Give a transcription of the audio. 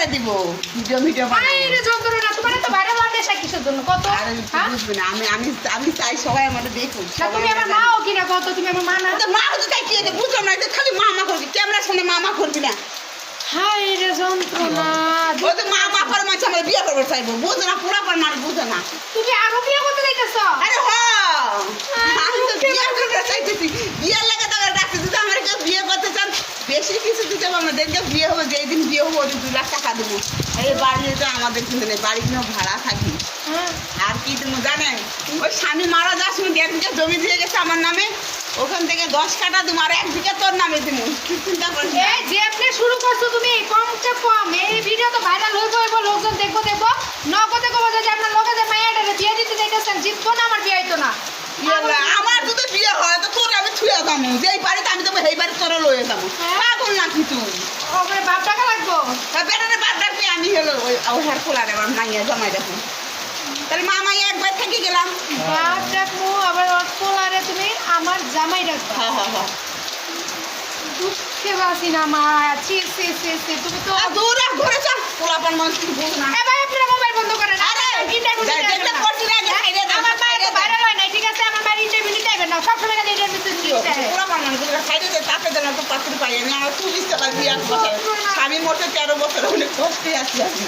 ছেড়ে দিব video video আরে যন্ত্রণা না তোমার তো ভাইরাল হওয়ার নেশা কিসের জন্য কত আরে বুঝবে না আমি আমি আমি চাই সবাই আমাদের দেখুক না তুমি আমার মাও কিনা কত তুমি আমার মা না তো মা তো তাই কি বুঝলাম না যে খালি মামা করবি ক্যামেরার সামনে মামা করবি না হায় রে যন্ত্রণা ও তো মামা করে মাঝে আমার বিয়ে করবো চাইবো বুঝো না পুরা পর মানুষ বুঝো না তুমি আরো বিয়ে করতে যাইতেছ আরে আমি তো বিয়ে করতে চাইতেছি বিয়ের লাগে তো ডাকতে যদি আমার কেউ বিয়ে করতে চান বেশি কিছু দিতে পারবো না দেখবে বিয়ে হবে যেই দিন বিয়ে হবো 2 লাখ টাকা দেবো এই বাড়ি তো আমাদের কিন্তু নেই বাড়ি কিনে ভাড়া থাকি আর কি তুমি জানেন ওই স্বামী মারা যাওয়ার সময় 1.5 বিঘা জমি দিয়ে গেছে আমার নামে ওখান থেকে 10 কাঠা দেবো আর 1 বিঘা তোর নামে দেবো কি চিন্তা করছি এই যে আপনি শুরু করছো তুমি কমতে কম এই ভিডিও তো ভাইরাল হইবো এবং লোকজন দেখবো দেখবো নগদে কবো যে আপনার লোকে যে মাইয়াটারে বিয়ে দিতে যাইতেছেন জিতবো না আমার বিয়ে হইতো না আমার যদি বিয়ে হয় তো তোর আমি ছুঁয়ে যাবো যেই বাড়িতে আমি দেবো সেই বাড়ি তোরা লয়ে যাবো পাগল নাকি তুই ওখানে বাপ টাকা লাগবো বেটারে বাদ রাখবি আমি হলো ওই হেয়ার খোলার এবার মাইয়া জমাই দেখো তাহলে মামাই একবার থেকে গেলাম বাপ ডাকবো আবার ওর পোলারে তুমি আমার জামাই রাখবা হ্যাঁ হ্যাঁ হ্যাঁ দুঃখে বাসি না মা ছি ছি ছি ছি তুমি তো দূর রাখ ঘরে চল পোলাপান মানুষ কিছু বুঝ না এ ভাই আপনারা মোবাইল বন্ধ করেন আরে যেটা করছি না খাইরে দাও আমার মায়ের তো ভাইরাল হয় নাই ঠিক আছে আমার মায়ের ইন্টারভিউ নিতে হবে না সব সময় ইন্টারভিউ নিতে হবে পোলাপান মানুষ খাইরে দে তাকে দেন তো পাত্রী পাই আমি আমার 40 টাকা দিয়ে আসবো স্বামী মোটে 13 বছর অনেক কষ্টে আছি আমি